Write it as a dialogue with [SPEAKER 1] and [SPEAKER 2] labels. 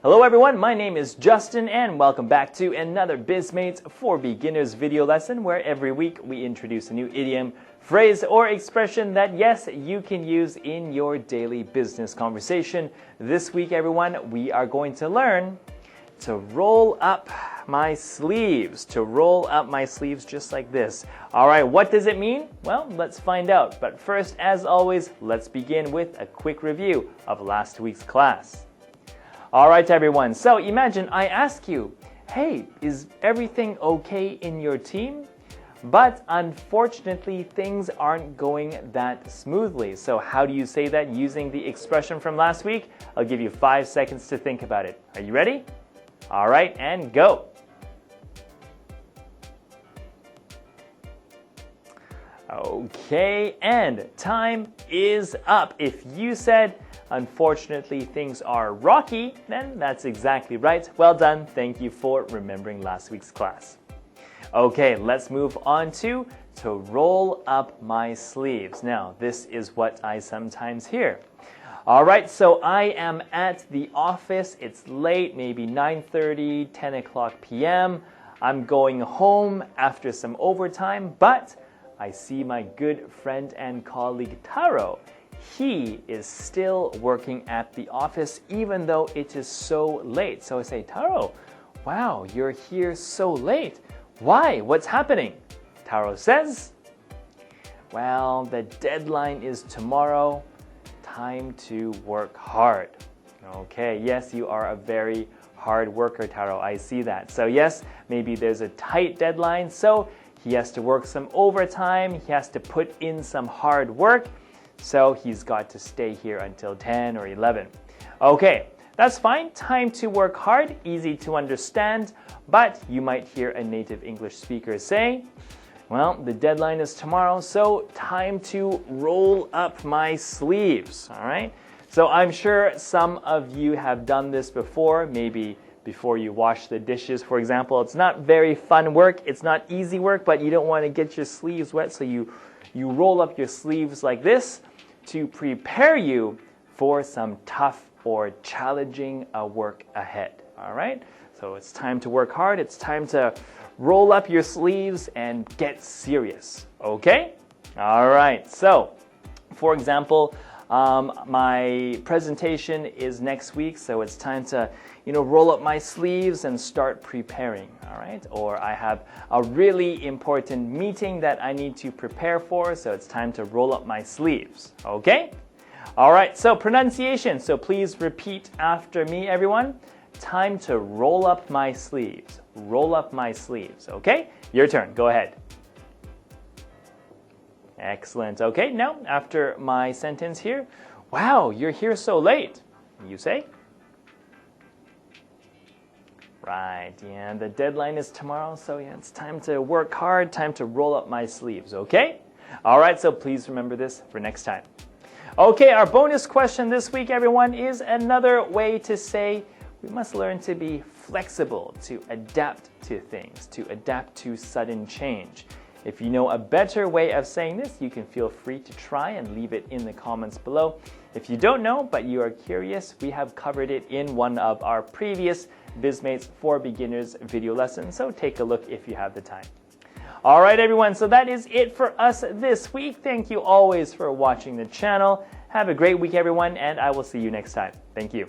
[SPEAKER 1] Hello everyone, my name is Justin and welcome back to another Bizmates for Beginners video lesson where every week we introduce a new idiom, phrase, or expression that yes, you can use in your daily business conversation. This week everyone, we are going to learn to roll up my sleeves, just like this. Alright, what does it mean? Well, let's find out. But first, as always, let's begin with a quick review of last week's class. Alright everyone, so imagine I ask you, hey, is everything okay in your team? But unfortunately, things aren't going that smoothly. So how do you say that using the expression from last week? I'll give you 5 seconds to think about it. Are you ready? Alright, and go! Okay, and time is up. If you said, unfortunately, things are rocky, then that's exactly right. Well done. Thank you for remembering last week's class. Okay, let's move on to roll up my sleeves. Now, this is what I sometimes hear. Alright, so I am at the office. It's late, maybe 9:30, 10 o'clock p.m. I'm going home after some overtime, but I see my good friend and colleague Taro. He is still working at the office even though it is so late. So I say, Taro, wow, you're here so late. Why? What's happening? Taro says, well, the deadline is tomorrow. Time to work hard. Okay, yes, you are a very hard worker, Taro. I see that. So yes, maybe there's a tight deadline, so he has to work some overtime. He has to put in some hard work. So he's got to stay here until 10 or 11. Okay, that's fine. Time to work hard, easy to understand. But you might hear a native English speaker say, well, the deadline is tomorrow, so time to roll up my sleeves. All right? So I'm sure some of you have done this before, maybe before you wash the dishes, for example. It's not very fun work. It's not easy work, but you don't want to get your sleeves wet, so you roll up your sleeves like this to prepare you for some tough or challenging work ahead. All right? So it's time to work hard. It's time to roll up your sleeves and get serious. Okay? All right. So, for example, my presentation is next week, so it's time to, roll up my sleeves and start preparing, all right? Or I have a really important meeting that I need to prepare for, so it's time to roll up my sleeves, okay? All right, so pronunciation. So please repeat after me, everyone. Time to roll up my sleeves. Roll up my sleeves, okay? Your turn. Go ahead. Excellent. Okay, now after my sentence here, wow, you're here so late. You say? Right, yeah, the deadline is tomorrow, so yeah, it's time to work hard, time to roll up my sleeves, okay? All right, so please remember this for next time. Okay, our bonus question this week, everyone, is another way to say we must learn to be flexible, to adapt to things, to adapt to sudden change. If you know a better way of saying this, you can feel free to try and leave it in the comments below. If you don't know, but you are curious, we have covered it in one of our previous Bizmates for Beginners video lessons, so take a look if you have the time. All right, everyone, so that is it for us this week. Thank you always for watching the channel. Have a great week, everyone, and I will see you next time. Thank you.